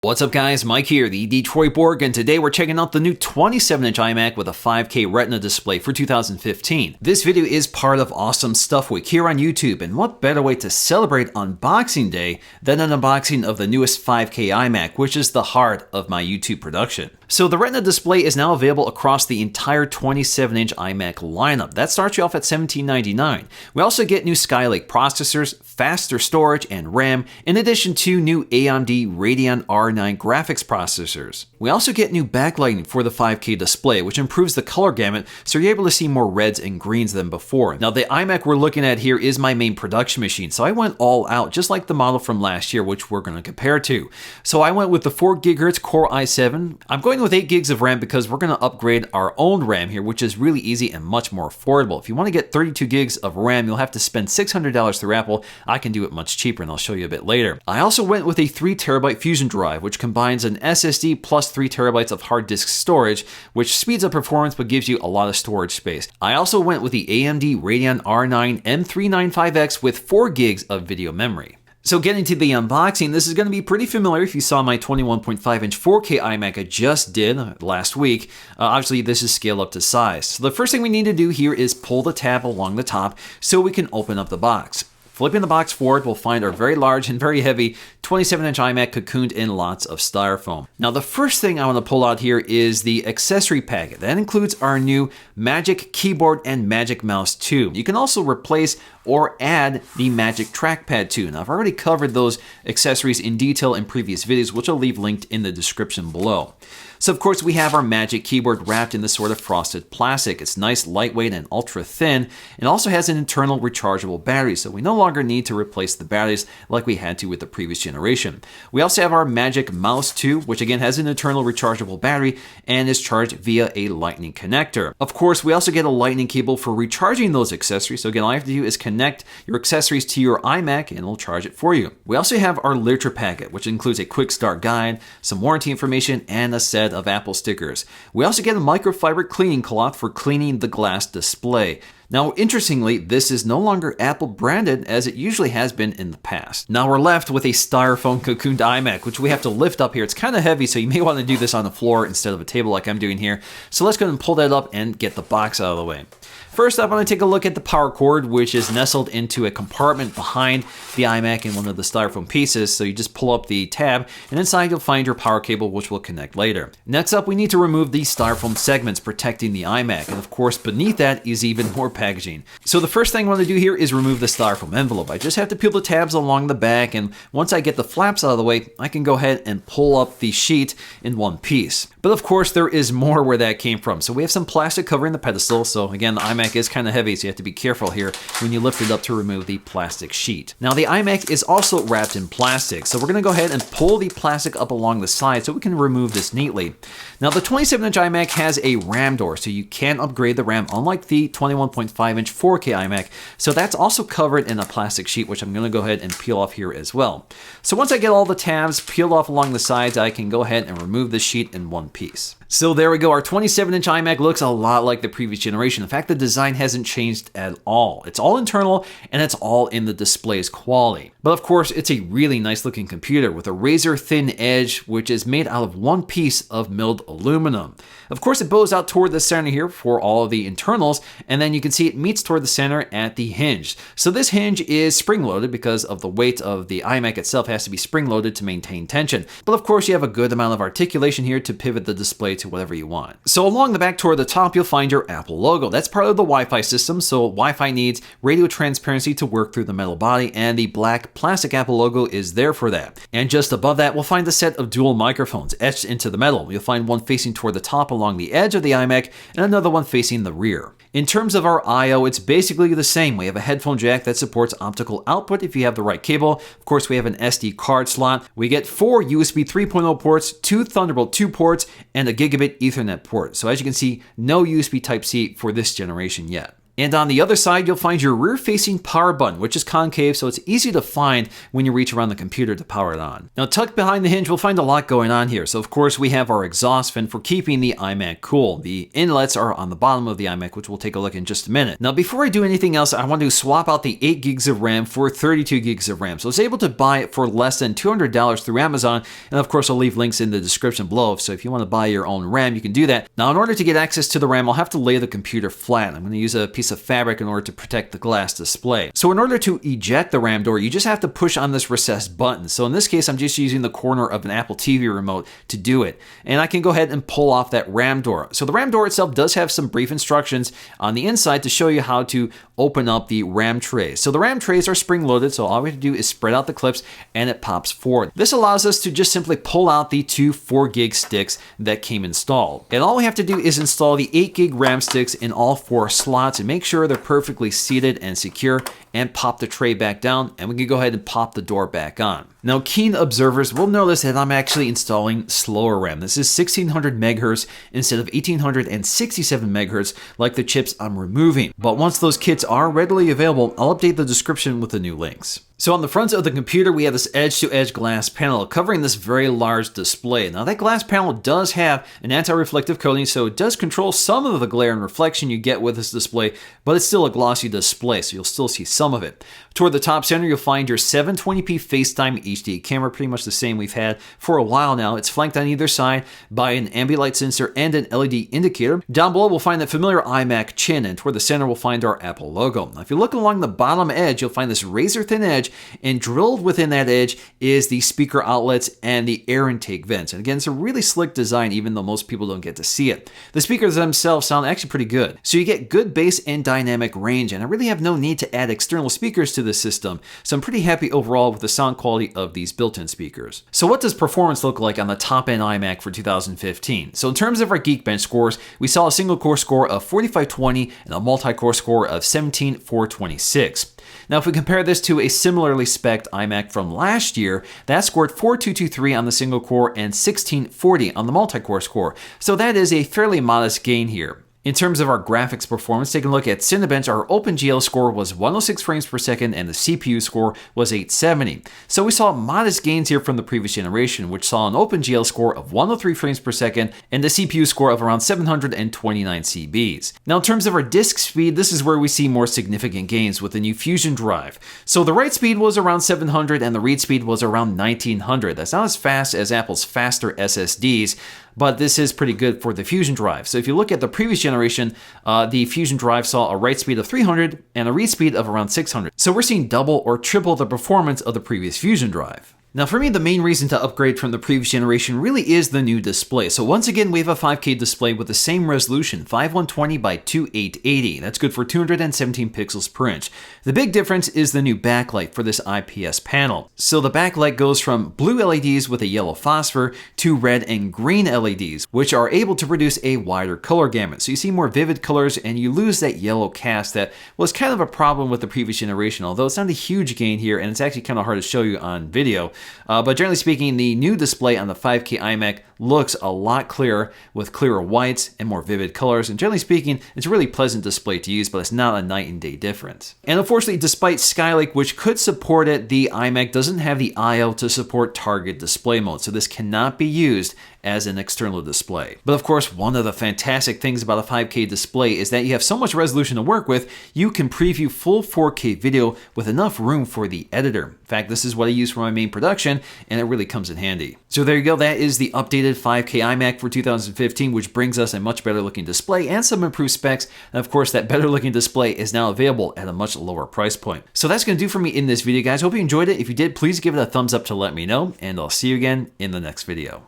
What's up guys, Mike here, the Detroit Borg, and today we're checking out the new 27-inch iMac with a 5K Retina display for 2015. This video is part of Awesome Stuff Week here on YouTube, and what better way to celebrate Unboxing Day than an unboxing of the newest 5K iMac, which is the heart of my YouTube production. So the Retina display is now available across the entire 27-inch iMac lineup. That starts you off at $17.99. We also get new Skylake processors, faster storage and RAM, in addition to new AMD Radeon R9 graphics processors. We also get new backlighting for the 5K display, which improves the color gamut so you're able to see more reds and greens than before. Now the iMac we're looking at here is my main production machine, so I went all out just like the model from last year, which we're going to compare to. So I went with the 4 GHz Core i7. I'm going with 8 gigs of RAM because we're going to upgrade our own RAM here, which is really easy and much more affordable. If you want to get 32 gigs of RAM, you'll have to spend $600 through Apple. I can do it much cheaper, and I'll show you a bit later. I also went with a 3 TB Fusion Drive, which combines an SSD plus 3 TB of hard disk storage, which speeds up performance but gives you a lot of storage space. I also went with the AMD Radeon R9 M395X with 4 gigs of video memory. So getting to the unboxing, this is going to be pretty familiar if you saw my 21.5-inch 4K iMac I just did last week. Obviously, this is scaled up to size. So the first thing we need to do here is pull the tab along the top so we can open up the box. Flipping the box forward, we'll find our very large and very heavy 27-inch iMac cocooned in lots of styrofoam. Now, the first thing I want to pull out here is the accessory packet. That includes our new Magic Keyboard and Magic Mouse 2. You can also replace or add the Magic Trackpad 2. Now, I've already covered those accessories in detail in previous videos, which I'll leave linked in the description below. So, of course, we have our Magic Keyboard wrapped in this sort of frosted plastic. It's nice, lightweight, and ultra thin. It also has an internal rechargeable battery, so we no longer need to replace the batteries like we had to with the previous generation. We also have our Magic Mouse 2, which again has an internal rechargeable battery and is charged via a lightning connector. Of course, we also get a lightning cable for recharging those accessories. So again, all you have to do is connect your accessories to your iMac and it'll charge it for you. We also have our literature packet, which includes a quick start guide, some warranty information, and a set of Apple stickers. We also get a microfiber cleaning cloth for cleaning the glass display. Now, interestingly, this is no longer Apple branded as it usually has been in the past. Now we're left with a styrofoam cocooned iMac, which we have to lift up here. It's kind of heavy, so you may want to do this on the floor instead of a table like I'm doing here. So let's go ahead and pull that up and get the box out of the way. First up, I'm going to take a look at the power cord, which is nestled into a compartment behind the iMac in one of the styrofoam pieces. So you just pull up the tab, and inside you'll find your power cable, which we'll connect later. Next up, we need to remove the styrofoam segments protecting the iMac. And of course, beneath that is even more packaging. So the first thing I want to do here is remove the styrofoam envelope. I just have to peel the tabs along the back, and once I get the flaps out of the way, I can go ahead and pull up the sheet in one piece. But of course, there is more where that came from. So we have some plastic covering the pedestal. So again, the iMac is kind of heavy, so you have to be careful here when you lift it up to remove the plastic sheet. Now the iMac is also wrapped in plastic, so we're going to go ahead and pull the plastic up along the side so we can remove this neatly. Now the 27-inch iMac has a RAM door, so you can upgrade the RAM unlike the 21.5-inch 4K iMac, so that's also covered in a plastic sheet, which I'm going to go ahead and peel off here as well. So once I get all the tabs peeled off along the sides, I can go ahead and remove the sheet in one piece. So there we go, our 27-inch iMac looks a lot like the previous generation. In fact, the design hasn't changed at all. It's all internal and it's all in the display's quality. But of course, it's a really nice looking computer with a razor thin edge, which is made out of one piece of milled aluminum. Of course, it bows out toward the center here for all of the internals, and then you can see it meets toward the center at the hinge. So this hinge is spring-loaded because of the weight of the iMac itself has to be spring-loaded to maintain tension. But of course, you have a good amount of articulation here to pivot the display to whatever you want. So along the back toward the top, you'll find your Apple logo. That's part of the Wi-Fi system, so Wi-Fi needs radio transparency to work through the metal body, and the black plastic Apple logo is there for that. And just above that, we'll find a set of dual microphones etched into the metal. You'll find one facing toward the top along the edge of the iMac and another one facing the rear. In terms of our I/O, it's basically the same. We have a headphone jack that supports optical output if you have the right cable. Of course, we have an SD card slot. We get 4 USB 3.0 ports, 2 Thunderbolt 2 ports, and a gigabit Ethernet port. So as you can see, no USB Type-C for this generation yet. And on the other side, you'll find your rear-facing power button, which is concave, so it's easy to find when you reach around the computer to power it on. Now, tucked behind the hinge, we'll find a lot going on here. So, of course, we have our exhaust fan for keeping the iMac cool. The inlets are on the bottom of the iMac, which we'll take a look in just a minute. Now, before I do anything else, I want to swap out the 8 gigs of RAM for 32 gigs of RAM. So I was able to buy it for less than $200 through Amazon. And of course, I'll leave links in the description below. So if you want to buy your own RAM, you can do that. Now, in order to get access to the RAM, I'll have to lay the computer flat. I'm going to use a piece of fabric in order to protect the glass display. So in order to eject the RAM door, you just have to push on this recessed button. So in this case, I'm just using the corner of an Apple TV remote to do it. And I can go ahead and pull off that RAM door. So the RAM door itself does have some brief instructions on the inside to show you how to open up the RAM trays. So the RAM trays are spring loaded, so all we have to do is spread out the clips and it pops forward. This allows us to just simply pull out the two 4 gig sticks that came installed. And all we have to do is install the 8 gig RAM sticks in all 4 slots and make sure they're perfectly seated and secure, and pop the tray back down, and we can go ahead and pop the door back on. Now, keen observers will notice that I'm actually installing slower RAM. This is 1600 megahertz instead of 1867 megahertz like the chips I'm removing. But once those kits are readily available, I'll update the description with the new links. So on the front of the computer, we have this edge-to-edge glass panel covering this very large display. Now that glass panel does have an anti-reflective coating, so it does control some of the glare and reflection you get with this display, but it's still a glossy display, so you'll still see some of it. Toward the top center, you'll find your 720p FaceTime HD camera, pretty much the same we've had for a while now. It's flanked on either side by an ambient light sensor and an LED indicator. Down below, we'll find that familiar iMac chin, and toward the center, we'll find our Apple logo. Now, if you look along the bottom edge, you'll find this razor-thin edge, and drilled within that edge is the speaker outlets and the air intake vents. And again, it's a really slick design, even though most people don't get to see it. The speakers themselves sound actually pretty good. So you get good bass and dynamic range, and I really have no need to add external speakers to the system. So I'm pretty happy overall with the sound quality of these built-in speakers. So what does performance look like on the top-end iMac for 2015? So in terms of our Geekbench scores, we saw a single-core score of 4520 and a multi-core score of 17426. Now, if we compare this to a similarly spec'd iMac from last year, that scored 4223 on the single core and 1640 on the multi-core score. So that is a fairly modest gain here. In terms of our graphics performance, taking a look at Cinebench, our OpenGL score was 106 frames per second and the CPU score was 870. So we saw modest gains here from the previous generation, which saw an OpenGL score of 103 frames per second and the CPU score of around 729 CBs. Now, in terms of our disk speed, this is where we see more significant gains with the new Fusion Drive. So the write speed was around 700 and the read speed was around 1900. That's not as fast as Apple's faster SSDs, but this is pretty good for the Fusion Drive. So if you look at the previous generation, the Fusion Drive saw a write speed of 300 and a read speed of around 600. So we're seeing double or triple the performance of the previous Fusion Drive. Now for me, the main reason to upgrade from the previous generation really is the new display. So once again, we have a 5K display with the same resolution, 5120 by 2880. That's good for 217 pixels per inch. The big difference is the new backlight for this IPS panel. So the backlight goes from blue LEDs with a yellow phosphor to red and green LEDs, which are able to produce a wider color gamut. So you see more vivid colors and you lose that yellow cast that was kind of a problem with the previous generation, although it's not a huge gain here and it's actually kind of hard to show you on video. But generally speaking, the new display on the 5K iMac looks a lot clearer with clearer whites and more vivid colors. And generally speaking, it's a really pleasant display to use, but it's not a night and day difference. And unfortunately, despite Skylake, which could support it, the iMac doesn't have the I/O to support target display mode. So this cannot be used as an external display. But of course, one of the fantastic things about a 5K display is that you have so much resolution to work with, you can preview full 4K video with enough room for the editor. In fact, this is what I use for my main production, and it really comes in handy. So there you go, that is the updated 5K iMac for 2015, which brings us a much better looking display and some improved specs. And of course, that better looking display is now available at a much lower price point. So that's going to do for me in this video, guys. Hope you enjoyed it. If you did, please give it a thumbs up to let me know, and I'll see you again in the next video.